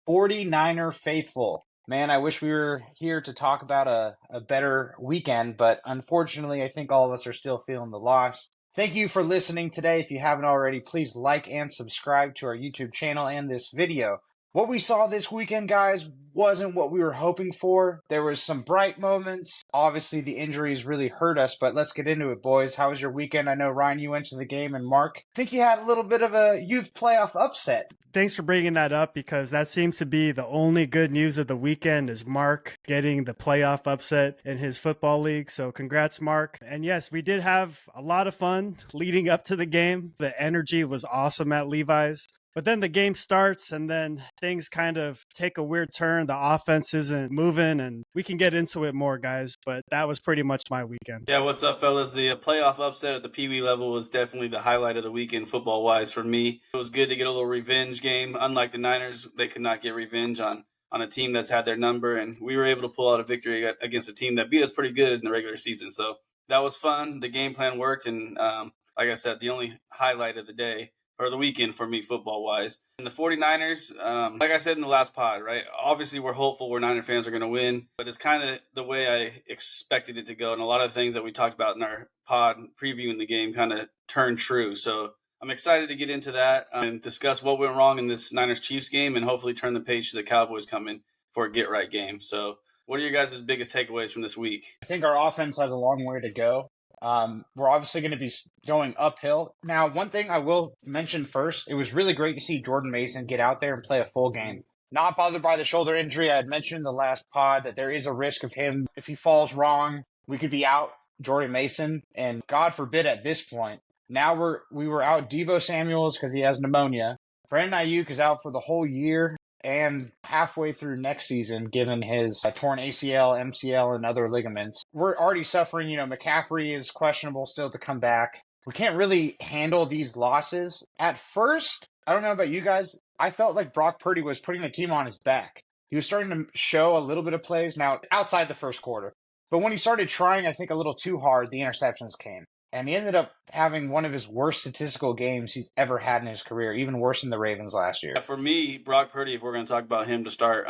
49er faithful. Man, I wish we were here to talk about a better weekend, but unfortunately, I think all of us are still feeling the loss. Thank you for listening today. If you haven't already, please like and subscribe to our YouTube channel and this video. What we saw this weekend, guys, wasn't what we were hoping for. There was some bright moments. Obviously, the injuries really hurt us, but let's get into it, boys. How was your weekend? I know, Ryan, you went to the game, and Mark, I think you had a little bit of a youth playoff upset. Thanks for bringing that up, because that seems to be the only good news of the weekend is Mark getting the playoff upset in his football league. So congrats, Mark. And yes, we did have a lot of fun leading up to the game. The energy was awesome at Levi's. But then the game starts and then things kind of take a weird turn. The offense isn't moving, and we can get into it more, guys. But that was pretty much my weekend. Yeah, what's up, fellas? The playoff upset at the Pee Wee level was definitely the highlight of the weekend football-wise for me. It was good to get a little revenge game. Unlike the Niners, they could not get revenge on a team that's had their number, and we were able to pull out a victory against a team that beat us pretty good in the regular season. So that was fun. The game plan worked, and like I said, the only highlight of the day or the weekend for me football-wise. And the 49ers, like I said in the last pod, right? Obviously, we're hopeful Niner fans are going to win, but it's kind of the way I expected it to go. And a lot of things that we talked about in our pod previewing the game kind of turned true. So I'm excited to get into that and discuss what went wrong in this Niners-Chiefs game and hopefully turn the page to the Cowboys coming for a get-right game. So what are your guys' biggest takeaways from this week? I think our offense has a long way to go. We're obviously going to be going uphill. Now, one thing I will mention first, it was really great to see Jordan Mason get out there and play a full game. Not bothered by the shoulder injury. I had mentioned in the last pod that there is a risk of him, if he falls wrong, we could be out Jordan Mason. And God forbid at this point. Now we were out Deebo Samuels because he has pneumonia. Brandon Ayuk is out for the whole year and halfway through next season, given his torn ACL, MCL, and other ligaments. We're already suffering. McCaffrey is questionable still to come back. We can't really handle these losses. At first, I don't know about you guys, I felt like Brock Purdy was putting the team on his back. He was starting to show a little bit of plays now outside the first quarter. But when he started trying, I think, a little too hard, the interceptions came. And he ended up having one of his worst statistical games he's ever had in his career, even worse than the Ravens last year. For me, Brock Purdy, if we're going to talk about him to start,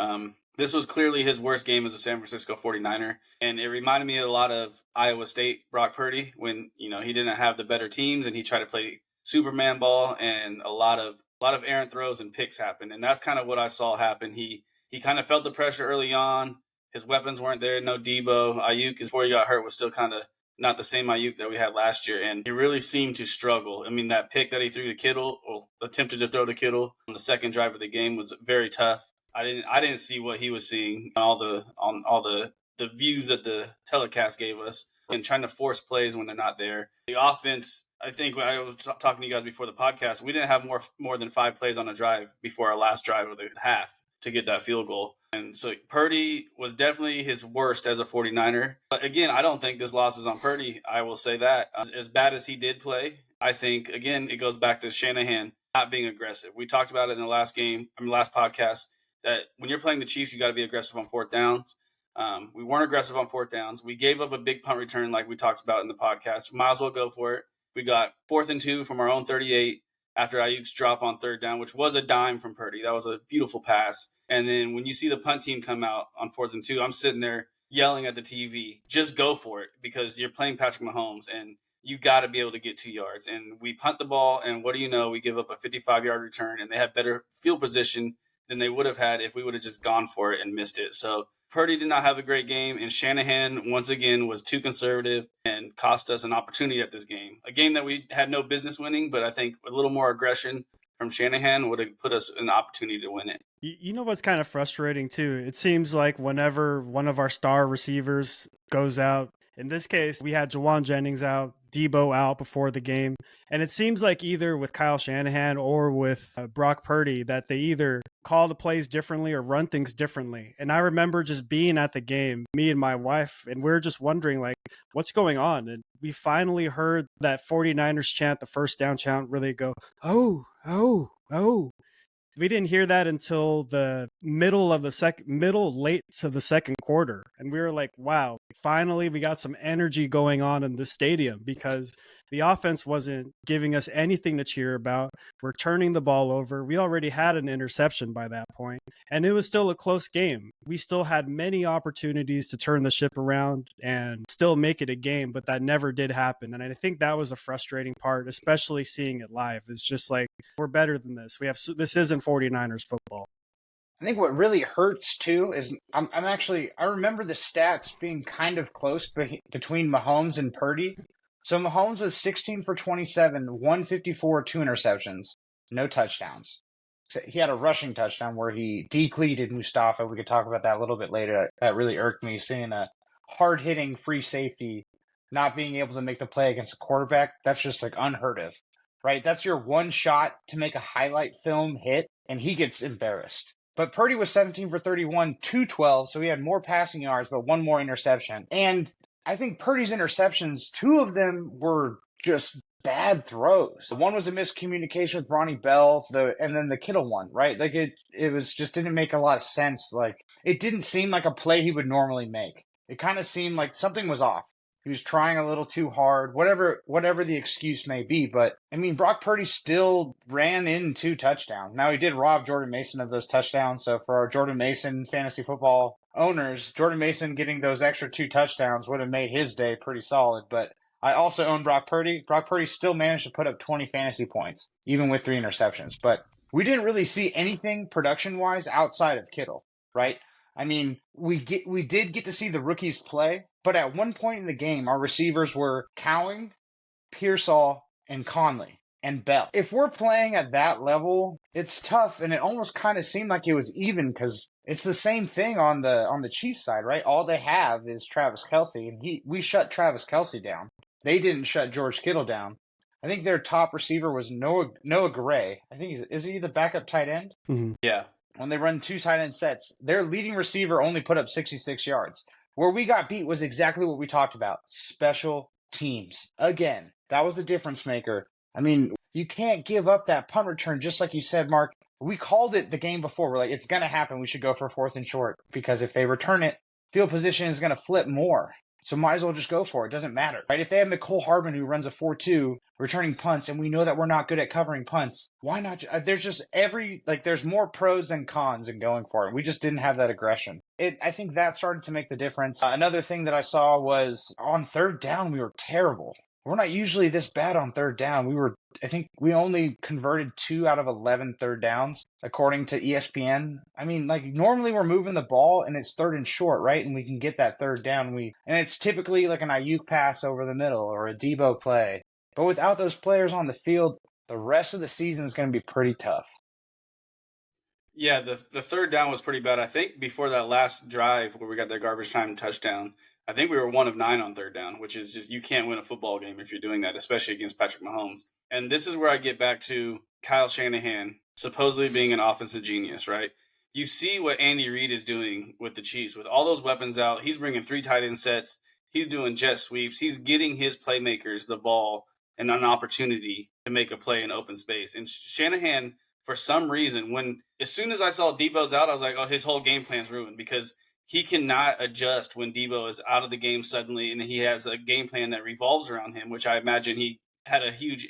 this was clearly his worst game as a San Francisco 49er. And it reminded me a lot of Iowa State Brock Purdy when, he didn't have the better teams and he tried to play Superman ball, and a lot of errant throws and picks happened. And that's kind of what I saw happen. He kind of felt the pressure early on. His weapons weren't there. No Deebo. Ayuk, before he got hurt, was still kind of not the same Ayuk that we had last year, and he really seemed to struggle. I mean, that pick that he threw to Kittle, or attempted to throw to Kittle on the second drive of the game, was very tough. I didn't see what he was seeing on all the views that the telecast gave us, and trying to force plays when they're not there. The offense, I think when I was talking to you guys before the podcast, we didn't have more than 5 plays on a drive before our last drive of the half to get that field goal. And so Purdy was definitely his worst as a 49er. But again, I don't think this loss is on Purdy. I will say that. As bad as he did play, I think, again, it goes back to Shanahan not being aggressive. We talked about it in the last podcast, that when you're playing the Chiefs, you got to be aggressive on fourth downs. We weren't aggressive on fourth downs. We gave up a big punt return like we talked about in the podcast. Might as well go for it. We got 4th and 2 from our own 38 after Ayuk's drop on third down, which was a dime from Purdy. That was a beautiful pass. And then when you see the punt team come out on 4th and 2, I'm sitting there yelling at the TV, just go for it, because you're playing Patrick Mahomes and you got to be able to get 2 yards. And we punt the ball, and what do you know? We give up a 55-yard return, and they had better field position than they would have had if we would have just gone for it and missed it. So Purdy did not have a great game, and Shanahan, once again, was too conservative and cost us an opportunity at this game. A game that we had no business winning, but I think a little more aggression from Shanahan would have put us an opportunity to win it. You know what's kind of frustrating, too? It seems like whenever one of our star receivers goes out, in this case, we had Jawan Jennings out, Deebo out before the game. And it seems like either with Kyle Shanahan or with Brock Purdy that they either call the plays differently or run things differently. And I remember just being at the game, me and my wife, and we are just wondering, like, what's going on? And we finally heard that 49ers chant, the first down chant, where they go, oh, oh, oh. We didn't hear that until the middle late to the second quarter. And we were like, wow, finally we got some energy going on in the stadium, because The offense wasn't giving us anything to cheer about. We're turning the ball over. We already had an interception by that point, and it was still a close game. We still had many opportunities to turn the ship around and still make it a game, but that never did happen. And I think that was a frustrating part, especially seeing it live. It's just like, we're better than this. This isn't 49ers football. I think what really hurts too is I remember the stats being kind of close between Mahomes and Purdy. So Mahomes was 16 for 27, 154, 2 interceptions, no touchdowns. So he had a rushing touchdown where he decleated Mustafa. We could talk about that a little bit later. That really irked me, seeing a hard-hitting free safety not being able to make the play against a quarterback. That's just like unheard of, right? That's your one shot to make a highlight film hit, and he gets embarrassed. But Purdy was 17 for 31, 212, so he had more passing yards, but one more interception. And I think Purdy's interceptions, 2 of them were just bad throws. One was a miscommunication with Ronnie Bell, and then the Kittle one, right? Like it was just didn't make a lot of sense. Like it didn't seem like a play he would normally make. It kind of seemed like something was off. He was trying a little too hard, whatever the excuse may be. But, I mean, Brock Purdy still ran in 2 touchdowns. Now, he did rob Jordan Mason of those touchdowns. So, for our Jordan Mason fantasy football owners, Jordan Mason getting those extra 2 touchdowns would have made his day pretty solid. But I also own Brock Purdy. Brock Purdy still managed to put up 20 fantasy points, even with 3 interceptions. But we didn't really see anything production-wise outside of Kittle, right? I mean, we did get to see the rookies play, but at one point in the game, our receivers were Cowing, Pearsall, and Conley, and Bell. If we're playing at that level, it's tough, and it almost kind of seemed like it was even because it's the same thing on the Chiefs side, right? All they have is Travis Kelce, and we shut Travis Kelce down. They didn't shut George Kittle down. I think their top receiver was Noah Gray. I think is he the backup tight end? Mm-hmm. Yeah. When they run 2 tight end sets, their leading receiver only put up 66 yards. Where we got beat was exactly what we talked about. Special teams. Again, that was the difference maker. I mean, you can't give up that punt return just like you said, Mark. We called it the game before. We're like, it's going to happen. We should go for 4th and short because if they return it, field position is going to flip more. So might as well just go for it. It doesn't matter, right? If they have Nicole Harbin who runs a 4-2 returning punts, and we know that we're not good at covering punts, why not? There's just there's more pros than cons in going for it. We just didn't have that aggression. I think that started to make the difference. Another thing that I saw was on 3rd down, we were terrible. We're not usually this bad on 3rd down. I think we only converted 2 out of 11 3rd downs, according to ESPN. I mean, like, normally we're moving the ball and it's 3rd and short, right? And we can get that 3rd down. And it's typically like an Ayuk pass over the middle or a Debo play. But without those players on the field, the rest of the season is going to be pretty tough. Yeah, the 3rd down was pretty bad. I think before that last drive where we got that garbage time touchdown, I think we were 1 of 9 on 3rd down, which is just, you can't win a football game if you're doing that, especially against Patrick Mahomes. And this is where I get back to Kyle Shanahan supposedly being an offensive genius, right? You see what Andy Reid is doing with the Chiefs. With all those weapons out, he's bringing 3 tight end sets. He's doing jet sweeps. He's getting his playmakers the ball and an opportunity to make a play in open space. And Shanahan, for some reason, as soon as I saw Debo's out, I was like, oh, his whole game plan's ruined because he cannot adjust when Debo is out of the game suddenly, and he has a game plan that revolves around him, which I imagine he had a huge,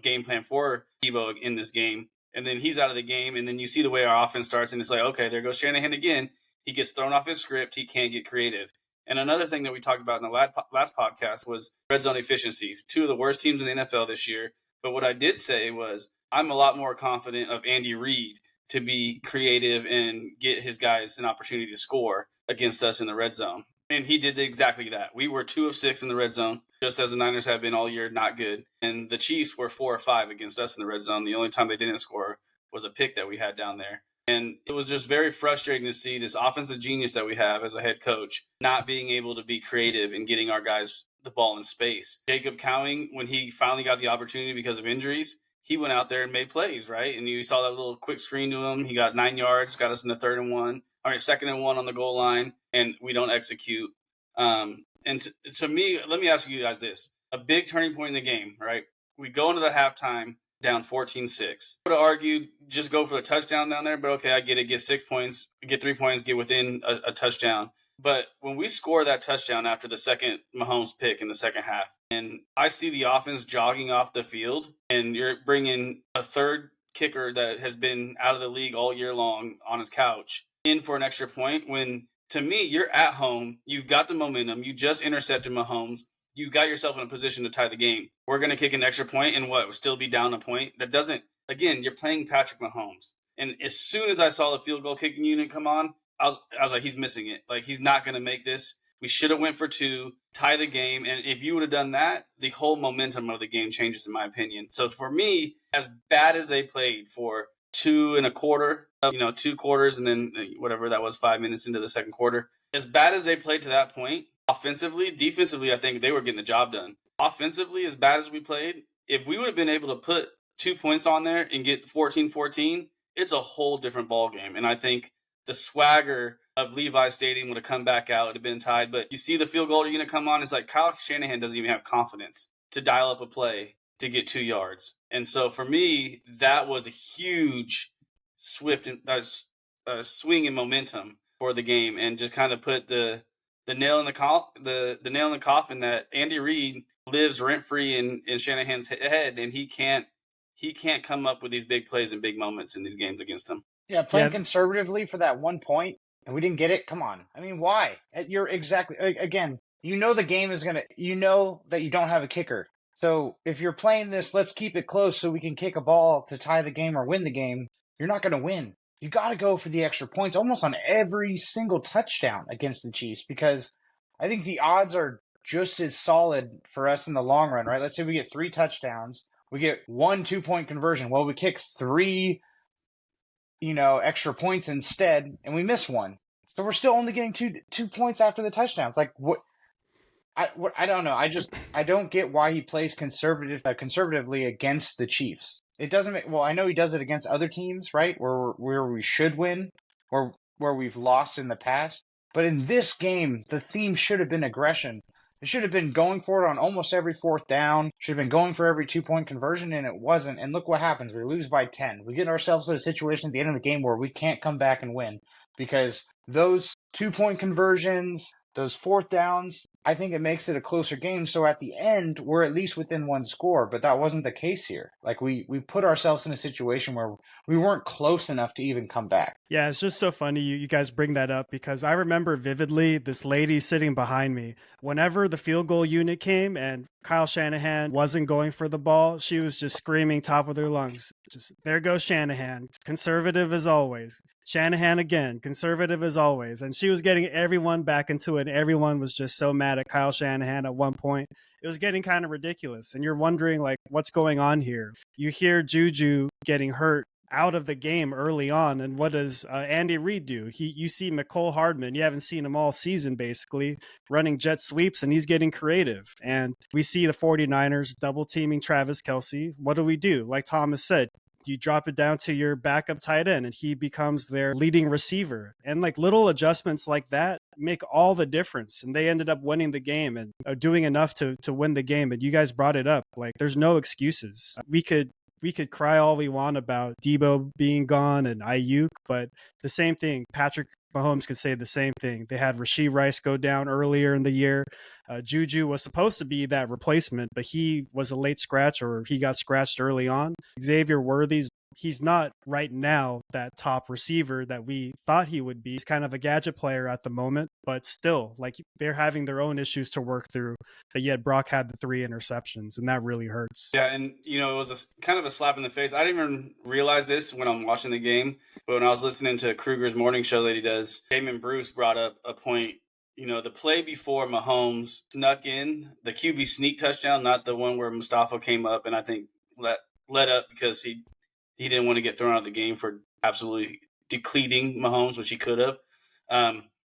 game plan for Debo in this game. And then he's out of the game, and then you see the way our offense starts, and it's like, okay, there goes Shanahan again. He gets thrown off his script. He can't get creative. And another thing that we talked about in the last podcast was red zone efficiency. 2 of the worst teams in the NFL this year. But what I did say was I'm a lot more confident of Andy Reid to be creative and get his guys an opportunity to score against us in the red zone. And he did exactly that. We were 2 of 6 in the red zone, just as the Niners have been all year, not good. And the Chiefs were 4 or 5 against us in the red zone. The only time they didn't score was a pick that we had down there. And it was just very frustrating to see this offensive genius that we have as a head coach not being able to be creative in getting our guys the ball in space. Jacob Cowing, when he finally got the opportunity because of injuries, he went out there and made plays, right? And you saw that little quick screen to him. He got 9 yards, got us in the 3rd and 1. All right, 2nd and 1 on the goal line, and we don't execute. And to me, let me ask you guys this. A big turning point in the game, right? We go into the halftime down 14-6. I would have argued just go for the touchdown down there, but okay, I get it. Get 6 points, get 3 points, get within a touchdown. But when we score that touchdown after the second Mahomes pick in the second half, and I see the offense jogging off the field, and you're bringing a third kicker that has been out of the league all year long on his couch in for an extra point, when to me, you're at home, you've got the momentum, you just intercepted Mahomes, you got yourself in a position to tie the game. We're going to kick an extra point and what, still be down a point? That doesn't, again, you're playing Patrick Mahomes. And as soon as I saw the field goal kicking unit come on, I was like, he's missing it. Like, he's not going to make this. We should have went for two, tie the game. And if you would have done that, the whole momentum of the game changes, in my opinion. So for me, as bad as they played for 2 1/4, 2 quarters, and then whatever that was, 5 minutes into the second quarter, as bad as they played to that point, offensively, defensively, I think they were getting the job done. Offensively, as bad as we played, if we would have been able to put 2 points on there and get 14-14, it's a whole different ball game. And I think the swagger of Levi Stadium would have come back out, it would have been tied. But you see the field goal you're going to come on, it's like Kyle Shanahan doesn't even have confidence to dial up a play to get 2 yards. And so for me, that was a huge swing in momentum for the game, and just kind of put the nail in the nail in the coffin that Andy Reid lives rent free in Shanahan's head, and he can't come up with these big plays and big moments in these games against him. Yeah, playing conservatively for that 1 point, and we didn't get it. Come on. I mean, why? You're exactly, again, the game is going to, that you don't have a kicker. So if you're playing this, let's keep it close so we can kick a ball to tie the game or win the game, you're not going to win. You got to go for the extra points almost on every single touchdown against the Chiefs, because I think the odds are just as solid for us in the long run, right? Let's say we get 3 touchdowns. We get 1 2-point conversion. Well, we kick 3 extra points instead, and we miss 1. So we're still only getting two points after the touchdowns. Like, what? I don't know. I don't get why he plays conservatively against the Chiefs. It doesn't make, well, I know he does it against other teams, right? Where we should win, or where we've lost in the past. But in this game, the theme should have been aggression. It should have been going for it on almost every 4th down. Should have been going for every 2-point conversion, and it wasn't. And look what happens. We lose by 10. We get ourselves in a situation at the end of the game where we can't come back and win, because those 2-point conversions, those 4th downs, I think it makes it a closer game. So at the end, we're at least within 1 score, but that wasn't the case here. Like, we put ourselves in a situation where we weren't close enough to even come back. Yeah, it's just so funny you guys bring that up, because I remember vividly this lady sitting behind me. Whenever the field goal unit came and Kyle Shanahan wasn't going for the ball, she was just screaming top of their lungs. Just, there goes Shanahan, conservative as always. Shanahan again, conservative as always. And she was getting everyone back into it. Everyone was just so mad at Kyle Shanahan at one point. It was getting kind of ridiculous. And you're wondering, like, what's going on here? You hear Juju getting hurt out of the game early on, and what does Andy Reid do? You see Mecole Hardman, you haven't seen him all season basically, running jet sweeps, and he's getting creative. And we see the 49ers double teaming Travis Kelce. What do? Like Thomas said, you drop it down to your backup tight end and he becomes their leading receiver. And like little adjustments like that make all the difference. And they ended up winning the game and doing enough to win the game. And you guys brought it up. Like, there's no excuses. We could cry all we want about Debo being gone and Ayuk, but the same thing, Patrick Mahomes could say the same thing. They had Rashee Rice go down earlier in the year. Juju was supposed to be that replacement, but he was a late scratch, or he got scratched early on. Xavier Worthy's, he's not right now that top receiver that we thought he would be. He's kind of a gadget player at the moment, but still, like, they're having their own issues to work through. But yet Brock had the 3 interceptions, and that really hurts. Yeah, and it was kind of a slap in the face. I didn't even realize this when I'm watching the game, but when I was listening to Kruger's morning show that he does, Damon Bruce brought up a point. The play before Mahomes snuck in, the QB sneak touchdown, not the one where Mustafa came up and I think let up because he didn't want to get thrown out of the game for absolutely depleting Mahomes, which he could have.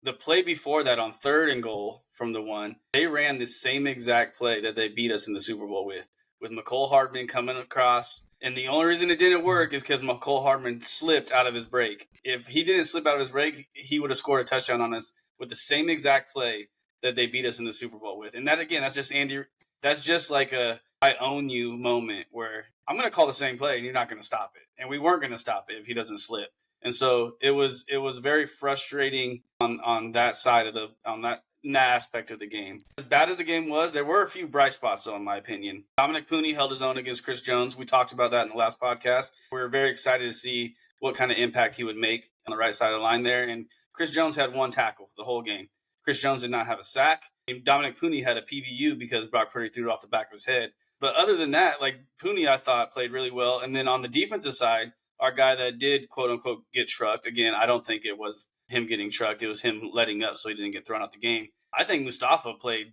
The play before that on 3rd and goal from the 1, they ran the same exact play that they beat us in the Super Bowl with Mecole Hardman coming across. And the only reason it didn't work is because Mecole Hardman slipped out of his break. If he didn't slip out of his break, he would have scored a touchdown on us with the same exact play that they beat us in the Super Bowl with. And that, again, that's just Andy. That's just like a I own you moment where I'm going to call the same play and you're not going to stop it. And we weren't going to stop it if he doesn't slip. And so it was very frustrating on that side of that aspect of the game. As bad as the game was, there were a few bright spots, though, in my opinion. Dominic Pooney held his own against Chris Jones. We talked about that in the last podcast. We were very excited to see what kind of impact he would make on the right side of the line there. And Chris Jones had one tackle the whole game. Chris Jones did not have a sack. And Dominic Pooney had a PBU because Brock Purdy threw it off the back of his head. But other than that, like, Pooney, I thought, played really well. And then on the defensive side, our guy that did, quote unquote, get trucked. Again, I don't think it was him getting trucked. It was him letting up so he didn't get thrown out the game. I think Mustafa played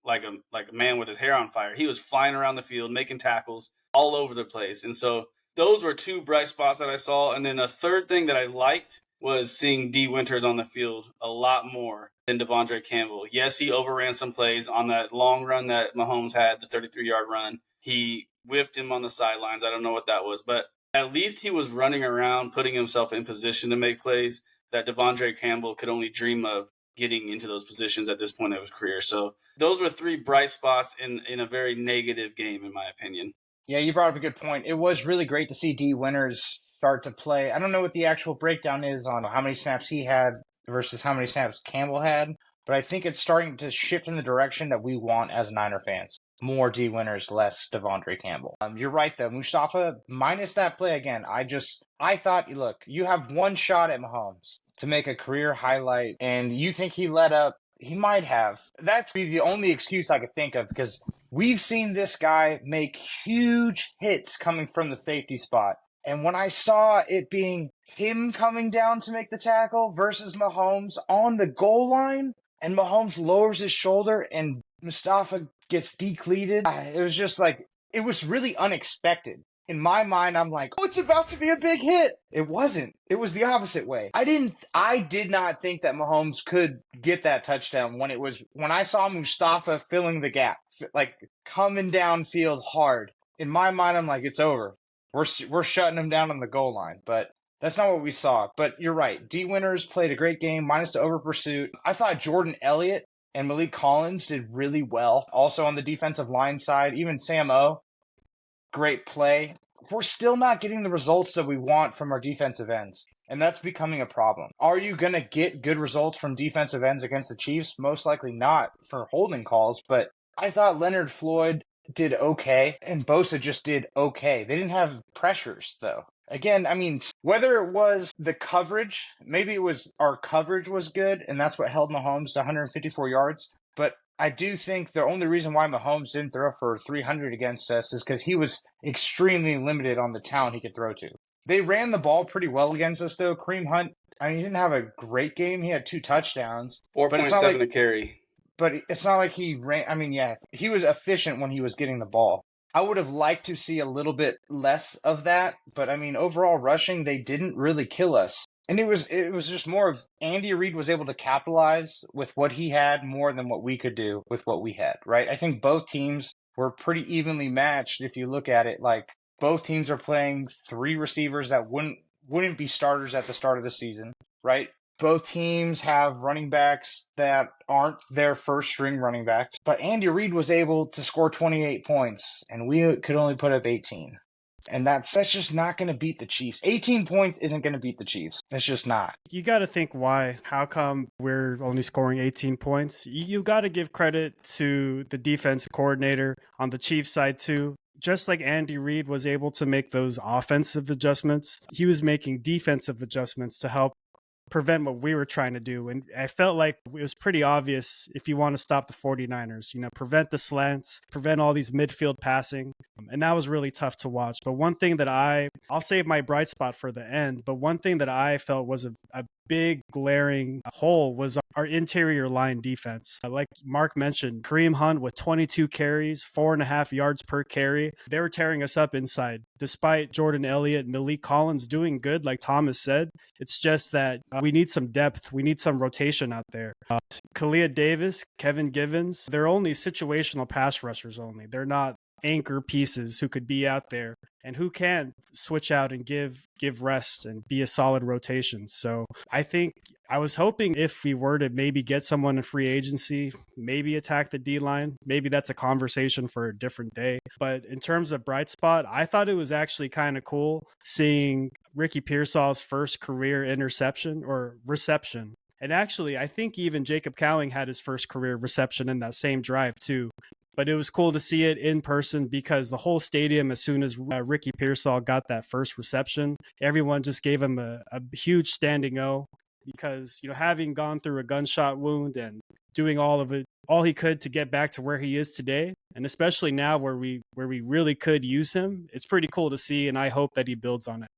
like a man with his hair on fire. He was flying around the field, making tackles all over the place. And so those were two bright spots that I saw. And then a third thing that I liked was seeing D. Winters on the field a lot more than Devondre Campbell. Yes, he overran some plays on that long run that Mahomes had, the 33-yard run. He whiffed him on the sidelines. I don't know what that was, but at least he was running around, putting himself in position to make plays that Devondre Campbell could only dream of getting into those positions at this point of his career. So those were three bright spots in a very negative game, in my opinion. Yeah, you brought up a good point. It was really great to see D. Winters start to play. I don't know what the actual breakdown is on how many snaps he had versus how many snaps Campbell had, but I think it's starting to shift in the direction that we want as Niner fans. More D. Winters, less Devondre Campbell. You're right, though. Mustafa, minus that play again, I thought, look, you have one shot at Mahomes to make a career highlight, and you think he let up. He might have. That's the only excuse I could think of, because we've seen this guy make huge hits coming from the safety spot. And when I saw it being him coming down to make the tackle versus Mahomes on the goal line, and Mahomes lowers his shoulder and Mustafa gets decleated, it was just like, it was really unexpected. In my mind, I'm like, oh, it's about to be a big hit. It wasn't. It was the opposite way. I did not think that Mahomes could get that touchdown when I saw Mustafa filling the gap, like coming downfield hard. In my mind, I'm like, it's over. We're shutting him down on the goal line. But that's not what we saw. But you're right. D. Winters played a great game, minus the over pursuit. I thought Jordan Elliott and Malik Collins did really well. Also on the defensive line side, even Sam O, great play. We're still not getting the results that we want from our defensive ends, and that's becoming a problem. Are you going to get good results from defensive ends against the Chiefs? Most likely not for holding calls, but I thought Leonard Floyd did okay, and Bosa just did okay. They didn't have pressures, though. Again, I mean, whether it was the coverage, maybe it was our coverage was good, and that's what held Mahomes to 154 yards, but I do think the only reason why Mahomes didn't throw for 300 against us is because he was extremely limited on the talent he could throw to. They ran the ball pretty well against us, though. Kareem Hunt, I mean, he didn't have a great game. He had 2 touchdowns. 4.7 to carry. But it's not like he ran. I mean, yeah, he was efficient when he was getting the ball. I would have liked to see a little bit less of that, but I mean, overall rushing, they didn't really kill us. And it was just more of Andy Reid was able to capitalize with what he had more than what we could do with what we had, right? I think both teams were pretty evenly matched if you look at it. Like, both teams are playing 3 receivers that wouldn't be starters at the start of the season, right? Both teams have running backs that aren't their first string running backs. But Andy Reid was able to score 28 points, and we could only put up 18. And that's just not going to beat the Chiefs. 18 points isn't going to beat the Chiefs. It's just not. You got to think why. How come we're only scoring 18 points? You got to give credit to the defense coordinator on the Chiefs side too. Just like Andy Reid was able to make those offensive adjustments, he was making defensive adjustments to help prevent what we were trying to do. And I felt like it was pretty obvious if you want to stop the 49ers, prevent the slants, prevent all these midfield passing. And that was really tough to watch. But one thing that I'll save my bright spot for the end, but one thing that I felt was a big glaring hole was our interior line defense. Like Mark mentioned, Kareem Hunt with 22 carries, 4.5 yards per carry. They were tearing us up inside. Despite Jordan Elliott, Malik Collins doing good, like Thomas said, it's just that we need some depth. We need some rotation out there. Kalia Davis, Kevin Givens, they're only situational pass rushers only. They're not anchor pieces who could be out there and who can switch out and give rest and be a solid rotation. So I think I was hoping if we were to maybe get someone in free agency, maybe attack the D-line, maybe that's a conversation for a different day. But in terms of bright spot, I thought it was actually kind of cool seeing Ricky Pearsall's first career interception or reception. And actually, I think even Jacob Cowing had his first career reception in that same drive too. But it was cool to see it in person because the whole stadium, as soon as Ricky Pearsall got that first reception, everyone just gave him a huge standing O because, having gone through a gunshot wound and doing all he could to get back to where he is today, and especially now where we really could use him, it's pretty cool to see, and I hope that he builds on it.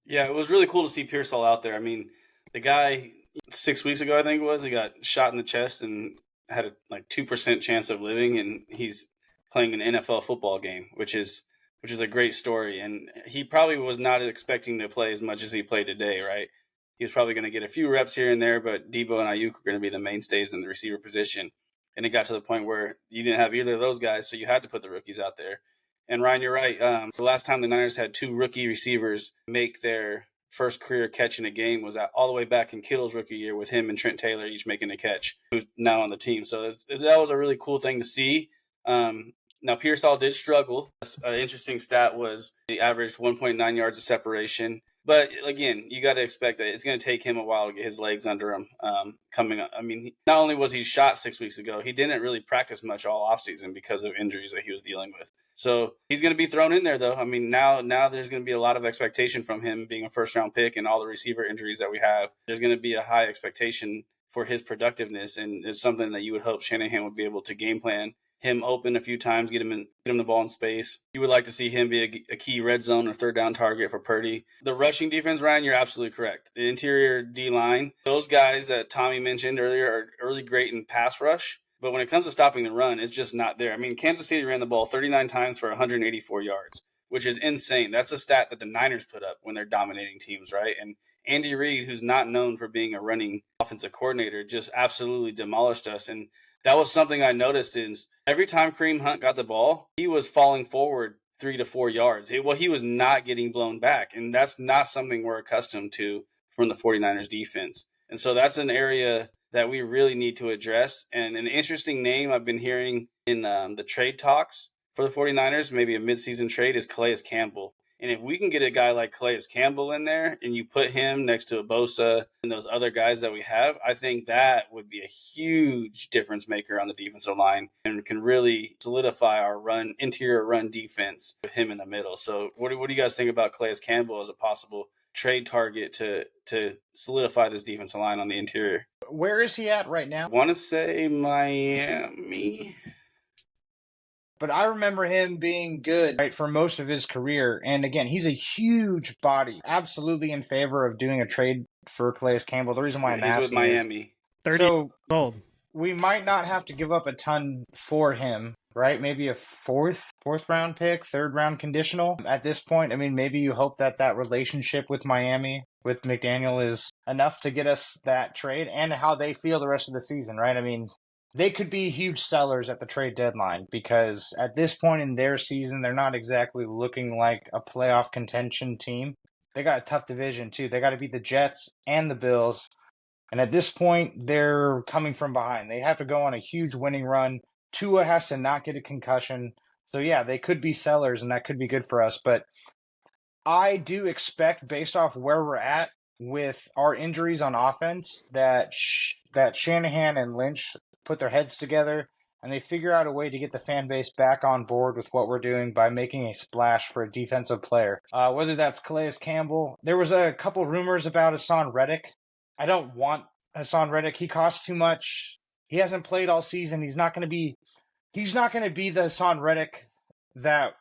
Yeah, it was really cool to see Pearsall out there. I mean, the guy 6 weeks ago, I think it was, he got shot in the chest and had a 2% chance of living, and he's playing an NFL football game, which is a great story. And he probably was not expecting to play as much as he played today, right? He was probably going to get a few reps here and there, but Debo and Ayuk are going to be the mainstays in the receiver position. And it got to the point where you didn't have either of those guys, so you had to put the rookies out there. And Ryan, you're right. The last time the Niners had two rookie receivers make their first career catch in a game was all the way back in Kittle's rookie year with him and Trent Taylor each making a catch, who's now on the team. So that was a really cool thing to see. Now, Pearsall did struggle. An interesting stat was he averaged 1.9 yards of separation. But again, you got to expect that it's going to take him a while to get his legs under him coming up. I mean, not only was he shot 6 weeks ago, he didn't really practice much all offseason because of injuries that he was dealing with. So he's going to be thrown in there, though. I mean, now there's going to be a lot of expectation from him being a first-round pick and all the receiver injuries that we have. There's going to be a high expectation for his productiveness, and it's something that you would hope Shanahan would be able to game plan him open a few times, get him the ball in space. You would like to see him be a key red zone or third down target for Purdy. The rushing defense, Ryan, you're absolutely correct. The interior D-line, those guys that Tommy mentioned earlier are really great in pass rush. But when it comes to stopping the run, it's just not there. I mean, Kansas City ran the ball 39 times for 184 yards, which is insane. That's a stat that the Niners put up when they're dominating teams, right? And Andy Reid, who's not known for being a running offensive coordinator, just absolutely demolished us. And that was something I noticed is every time Kareem Hunt got the ball, he was falling forward 3 to 4 yards. He was not getting blown back. And that's not something we're accustomed to from the 49ers defense. And so that's an area that we really need to address. And an interesting name I've been hearing in the trade talks for the 49ers, maybe a midseason trade, is Calais Campbell. And if we can get a guy like Calais Campbell in there and you put him next to a Bosa and those other guys that we have, I think that would be a huge difference maker on the defensive line and can really solidify our interior run defense with him in the middle. So what do you guys think about Calais Campbell as a possible trade target to solidify this defensive line on the interior? Where is he at right now? I want to say Miami. But I remember him being good, right, for most of his career. And again, he's a huge body. Absolutely in favor of doing a trade for Calais Campbell. The reason why I'm asking with Miami. 30 years old. We might not have to give up a ton for him, right? Maybe a fourth round pick, third round conditional at this point. I mean, maybe you hope that relationship with Miami, with McDaniel, is enough to get us that trade and how they feel the rest of the season, right? I mean, they could be huge sellers at the trade deadline because at this point in their season, they're not exactly looking like a playoff contention team. They got a tough division, too. They got to beat the Jets and the Bills. And at this point, they're coming from behind. They have to go on a huge winning run. Tua has to not get a concussion. So, yeah, they could be sellers, and that could be good for us. But I do expect, based off where we're at with our injuries on offense, that Shanahan and Lynch put their heads together and they figure out a way to get the fan base back on board with what we're doing by making a splash for a defensive player. Whether that's Calais Campbell. There was a couple rumors about Hassan Reddick. I don't want Hassan Reddick. He costs too much. He hasn't played all season. He's not going to be the Hassan Reddick that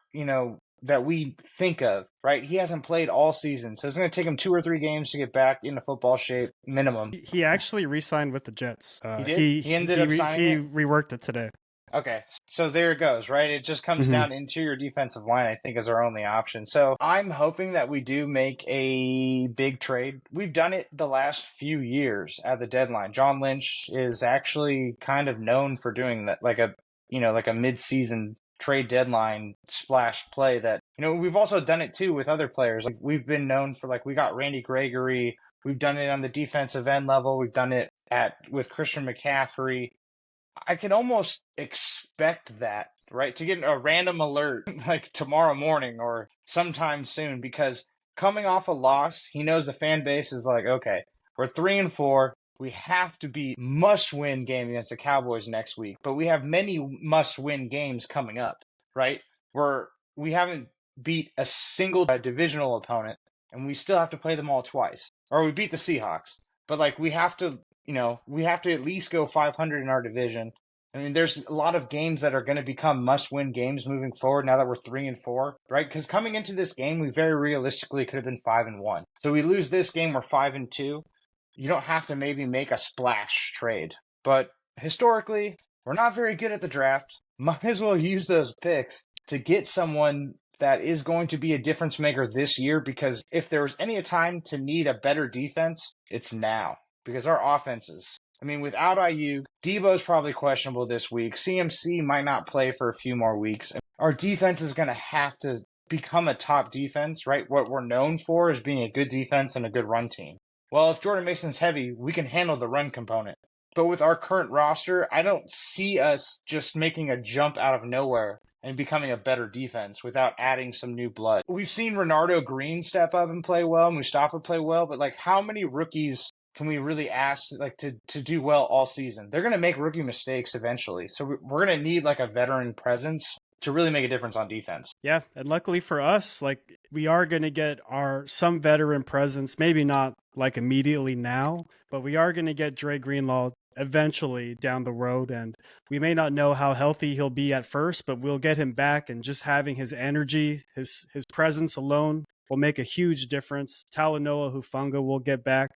we think of, right? He hasn't played all season, so it's going to take him 2 or 3 games to get back into football shape, minimum. He actually re-signed with the Jets. He did? He ended up signing He it? reworked it today. Okay, so there it goes, right? It just comes down to interior defensive line, I think, is our only option. So I'm hoping that we do make a big trade. We've done it the last few years at the deadline. John Lynch is actually kind of known for doing that, like a mid-season trade deadline splash play that, we've also done it too with other players. Like we've been known for, we got Randy Gregory. We've done it on the defensive end level. We've done it with Christian McCaffrey. I can almost expect that, right? To get a random alert like tomorrow morning or sometime soon, because coming off a loss, he knows the fan base is like, okay, we're 3-4. We have to be must-win game against the Cowboys next week, but we have many must-win games coming up, right? We haven't beat a single divisional opponent, and we still have to play them all twice. Or we beat the Seahawks, but like we have to at least go 500 in our division. I mean, there's a lot of games that are going to become must-win games moving forward now that we're 3-4, right? Because coming into this game, we very realistically could have been 5-1. So we lose this game, we're 5-2. You don't have to maybe make a splash trade. But historically, we're not very good at the draft. Might as well use those picks to get someone that is going to be a difference maker this year, because if there was any time to need a better defense, it's now. Because our offenses, I mean, without Ayuk, Debo's probably questionable this week. CMC might not play for a few more weeks. Our defense is going to have to become a top defense, right? What we're known for is being a good defense and a good run team. Well, if Jordan Mason's heavy, we can handle the run component. But with our current roster, I don't see us just making a jump out of nowhere and becoming a better defense without adding some new blood. We've seen Renardo Green step up and play well, Mustafa play well, but like how many rookies can we really ask like to do well all season? They're going to make rookie mistakes eventually. So we're going to need like a veteran presence to really make a difference on defense. Yeah, and luckily for us, like we are going to get some veteran presence, maybe not like immediately now, but we are going to get Dre Greenlaw eventually down the road, and we may not know how healthy he'll be at first, but we'll get him back, and just having his energy, his presence alone will make a huge difference. Talanoa Hufanga will get back.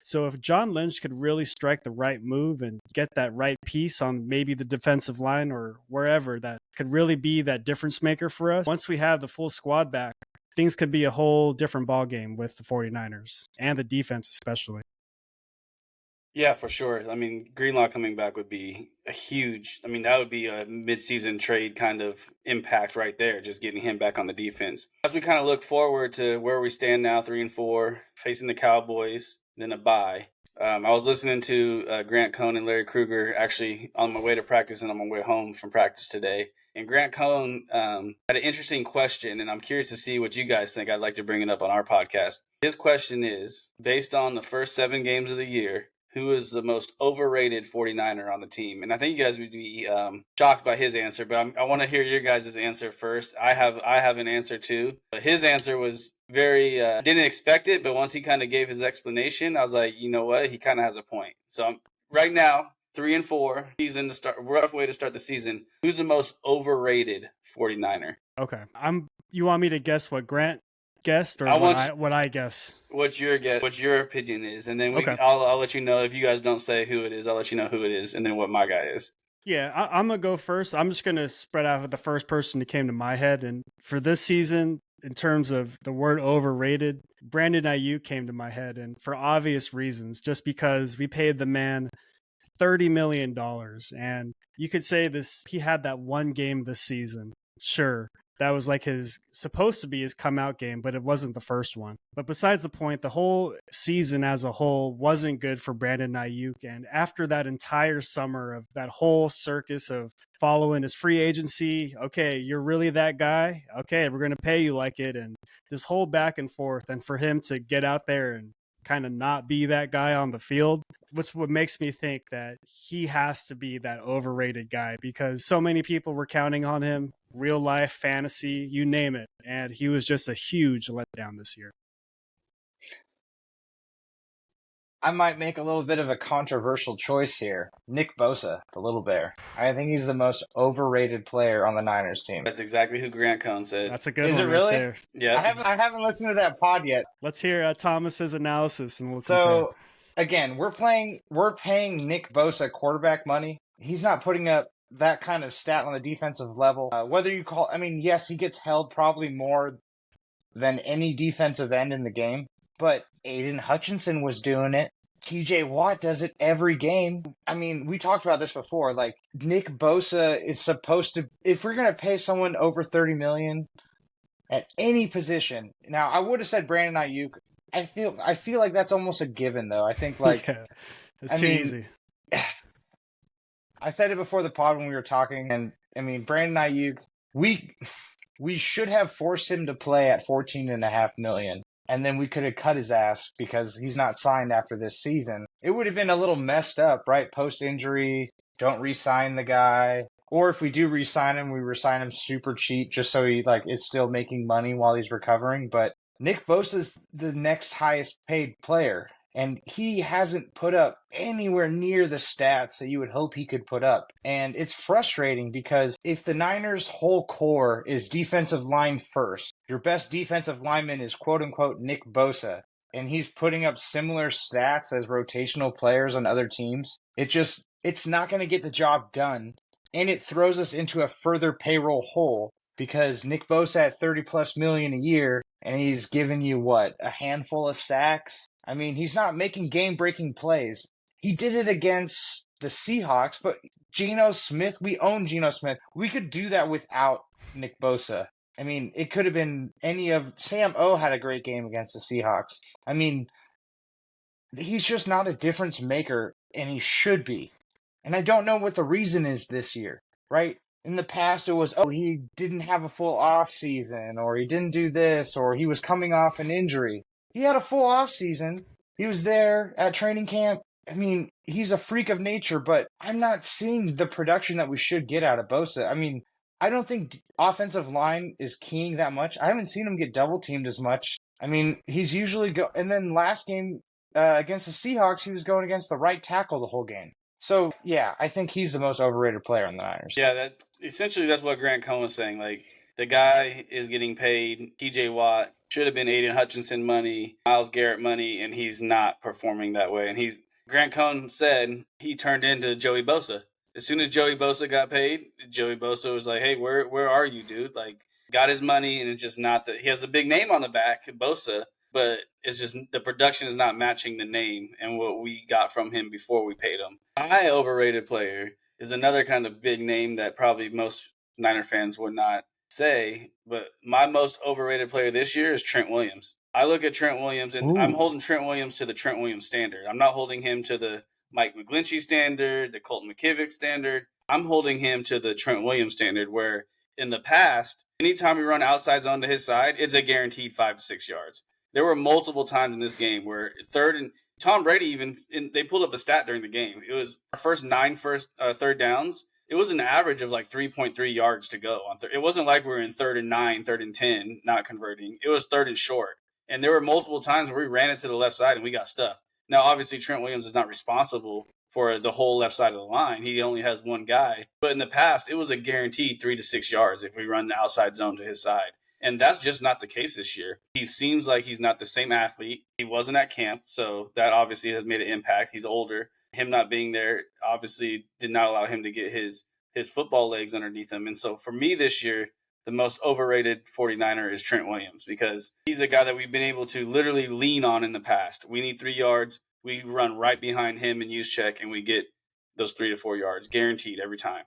So if John Lynch could really strike the right move and get that right piece on maybe the defensive line or wherever, that could really be that difference maker for us. Once we have the full squad back, things could be a whole different ballgame with the 49ers and the defense especially. Yeah, for sure. I mean, Greenlaw coming back would be that would be a midseason trade kind of impact right there, just getting him back on the defense. As we kind of look forward to where we stand now, 3-4, facing the Cowboys, then a bye. I was listening to Grant Cohn and Larry Krueger actually on my way to practice and on my way home from practice today. And Grant Cohn had an interesting question, and I'm curious to see what you guys think. I'd like to bring it up on our podcast. His question is, based on the first 7 games of the year, who is the most overrated 49er on the team? And I think you guys would be shocked by his answer, but I want to hear your guys' answer first. I have an answer too. But his answer was very didn't expect it, but once he kind of gave his explanation, I was like, you know what? He kind of has a point. So right now, 3-4, season to start, rough way to start the season. Who's the most overrated 49er? Okay. You want me to guess what Grant guessed, or what I guess? What your opinion is, and then Okay. I'll let you know. If you guys don't say who it is, I'll let you know who it is, and then what my guy is. Yeah, I'm gonna go first. I'm just gonna spread out with the first person that came to my head, and for this season, in terms of the word overrated, Brandon Ayuk came to my head, and for obvious reasons, just because we paid the man $30 million, and you could say he had that one game this season. Sure, that was like supposed to be his come out game, but it wasn't the first one. But besides the point, the whole season as a whole wasn't good for Brandon Ayuk. And after that entire summer of that whole circus of following his free agency, okay, you're really that guy? Okay, we're going to pay you like it. And this whole back and forth. And for him to get out there and kind of not be that guy on the field, what's what makes me think that he has to be that overrated guy, because so many people were counting on him, real life, fantasy, you name it, and he was just a huge letdown this year. I might make a little bit of a controversial choice here. Nick Bosa, the Little Bear. I think he's the most overrated player on the Niners team. That's exactly who Grant Cohn said. That's a good one. Is it right really? there. Yeah. I haven't listened to that pod yet. Let's hear Thomas's analysis, and we'll So, again, we're paying Nick Bosa quarterback money. He's not putting up that kind of stat on the defensive level. Yes, he gets held probably more than any defensive end in the game, but Aiden Hutchinson was doing it. TJ Watt does it every game. I mean, we talked about this before. Like, Nick Bosa is supposed to, if we're going to pay someone over $30 million at any position. Now, I would have said Brandon Ayuk. I feel like that's almost a given, though. I think, like, yeah, it's too easy. I said it before the pod when we were talking, and I mean, Brandon Ayuk, we should have forced him to play at $14.5 million. and then we could have cut his ass because he's not signed after this season. It would have been a little messed up, right? Post-injury, don't re-sign the guy. Or if we do re-sign him, we re-sign him super cheap just so he is still making money while he's recovering. But Nick Bosa's the next highest paid player, and he hasn't put up anywhere near the stats that you would hope he could put up. And it's frustrating because if the Niners' whole core is defensive line first, your best defensive lineman is quote-unquote Nick Bosa, and he's putting up similar stats as rotational players on other teams, it's not going to get the job done. And it throws us into a further payroll hole because Nick Bosa at 30 plus million a year, and he's giving you a handful of sacks. I mean, he's not making game-breaking plays. He did it against the Seahawks, but Geno Smith, we own Geno Smith. We could do that without Nick Bosa. I mean, it could have been Sam O had a great game against the Seahawks. I mean, he's just not a difference maker, and he should be. And I don't know what the reason is this year, right? In the past, it was, he didn't have a full off season, or he didn't do this, or he was coming off an injury. He had a full off season. He was there at training camp. I mean, he's a freak of nature, but I'm not seeing the production that we should get out of Bosa. I mean, I don't think offensive line is keying that much. I haven't seen him get double teamed as much. I mean, he's usually and then last game against the Seahawks, he was going against the right tackle the whole game. So, yeah, I think he's the most overrated player in the Niners. Yeah, that's what Grant Cohn was saying. The guy is getting paid TJ Watt, should have been Aiden Hutchinson money, Myles Garrett money, and he's not performing that way. And Grant Cohn said he turned into Joey Bosa. As soon as Joey Bosa got paid, Joey Bosa was like, hey, where are you, dude? Got his money, and it's just not that he has a big name on the back, Bosa, but it's just the production is not matching the name and what we got from him before we paid him. My overrated player is another kind of big name that probably most Niner fans would not say, but my most overrated player this year is Trent Williams. I look at Trent Williams, and I'm holding Trent Williams to the Trent Williams standard. I'm not holding him to the Mike McGlinchey standard, the Colton McKivick standard. I'm holding him to the Trent Williams standard, where in the past, anytime we run outside zone to his side, it's a guaranteed 5 to 6 yards. There were multiple times in this game where Tom Brady they pulled up a stat during the game. It was our first 9 third downs. It was an average of 3.3 yards to go. It wasn't like we were in 3rd and 9, 3rd and 10, not converting. It was 3rd and short. And there were multiple times where we ran it to the left side and we got stuffed. Now, obviously, Trent Williams is not responsible for the whole left side of the line. He only has one guy. But in the past, it was a guaranteed 3 to 6 yards if we run the outside zone to his side. And that's just not the case this year. He seems like he's not the same athlete. He wasn't at camp, so that obviously has made an impact. He's older. Him not being there obviously did not allow him to get his football legs underneath him. And so for me this year, the most overrated 49er is Trent Williams, because he's a guy that we've been able to literally lean on in the past. We need 3 yards. We run right behind him and use check, and we get those 3 to 4 yards guaranteed every time.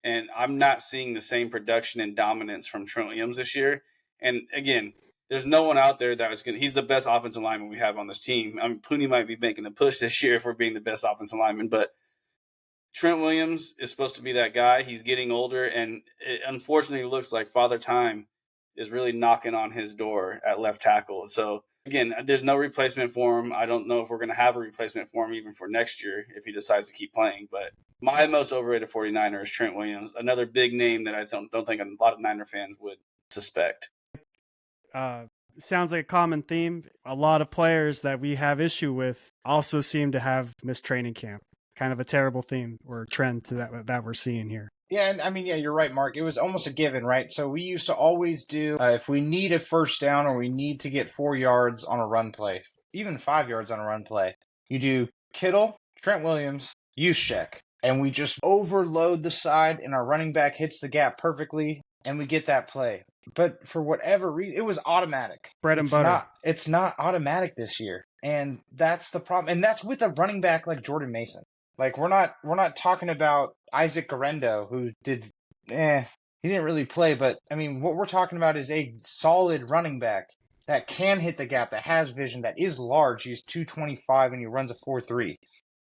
And I'm not seeing the same production and dominance from Trent Williams this year. And again, there's no one out there that was going to – he's the best offensive lineman we have on this team. I mean, Pooney might be making a push this year for being the best offensive lineman, but Trent Williams is supposed to be that guy. He's getting older, and it unfortunately looks like Father Time is really knocking on his door at left tackle. So, again, there's no replacement for him. I don't know if we're going to have a replacement for him even for next year if he decides to keep playing. But my most overrated 49er is Trent Williams, another big name that I don't think a lot of Niner fans would suspect. Sounds like a common theme. A lot of players that we have issue with also seem to have missed training camp. Kind of a terrible theme or trend to that we're seeing here. Yeah, and I mean, you're right, Mark. It was almost a given, right? So we used to always do, if we need a first down or we need to get 4 yards on a run play, even 5 yards on a run play, you do Kittle, Trent Williams, Juszczyk, and we just overload the side and our running back hits the gap perfectly and we get that play. But for whatever reason, it was automatic. Bread and butter. It's not automatic this year. And that's the problem. And that's with a running back like Jordan Mason. We're not talking about Isaac Garendo, who he didn't really play, but I mean, what we're talking about is a solid running back that can hit the gap, that has vision, that is large. He's 225 and he runs a 4.3.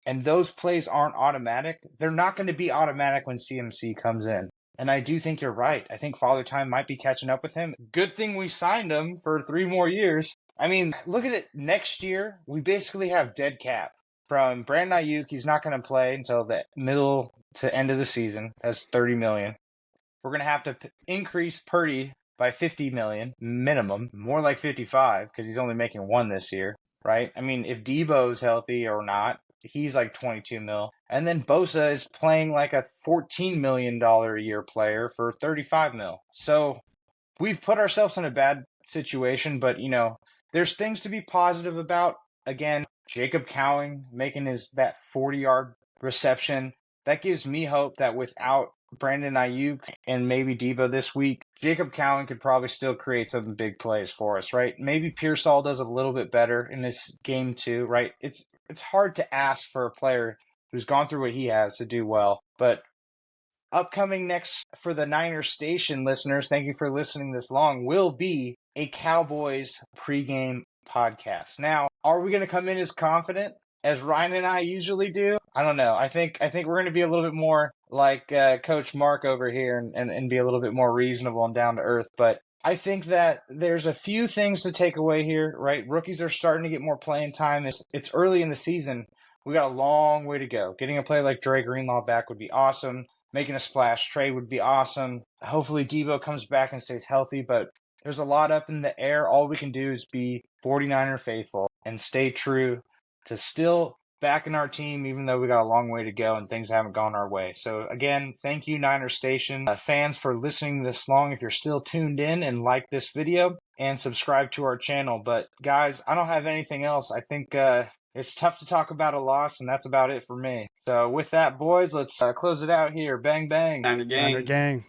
And those plays aren't automatic. They're not going to be automatic when CMC comes in. And I do think you're right. I think Father Time might be catching up with him. Good thing we signed him for 3 more years. I mean, look at it. Next year, we basically have dead cap. From Brandon Ayuk, he's not going to play until the middle to end of the season. That's $30 million. We're going to have to increase Purdy by $50 million minimum, more like 55 because he's only making one this year, right? I mean, if Debo's healthy or not, he's like 22 mil. And then Bosa is playing like a $14 million a year player for 35 mil. So we've put ourselves in a bad situation, but there's things to be positive about. Again, Jacob Cowing making that 40-yard reception. That gives me hope that without Brandon Ayuk and maybe Debo this week, Jacob Cowing could probably still create some big plays for us, right? Maybe Pearsall does a little bit better in this game too, right? It's hard to ask for a player who's gone through what he has to do well, but upcoming next for the Niners Station listeners, thank you for listening this long, will be a Cowboys pregame podcast. Now, are we going to come in as confident as Ryan and I usually do? I don't know. I think we're going to be a little bit more like Coach Mark over here and be a little bit more reasonable and down to earth. But I think that there's a few things to take away here, right? Rookies are starting to get more playing time. It's early in the season. We got a long way to go. Getting a player like Dre Greenlaw back would be awesome. Making a splash trade would be awesome. Hopefully Debo comes back and stays healthy, but there's a lot up in the air. All we can do is be 49er faithful and stay true to still backing our team, even though we got a long way to go and things haven't gone our way. So again, thank you Niner Station fans for listening this long. If you're still tuned in and like this video and subscribe to our channel. But guys, I don't have anything else. I think it's tough to talk about a loss, and that's about it for me. So with that, boys, let's close it out here. Bang, bang. Niner gang. Niner gang.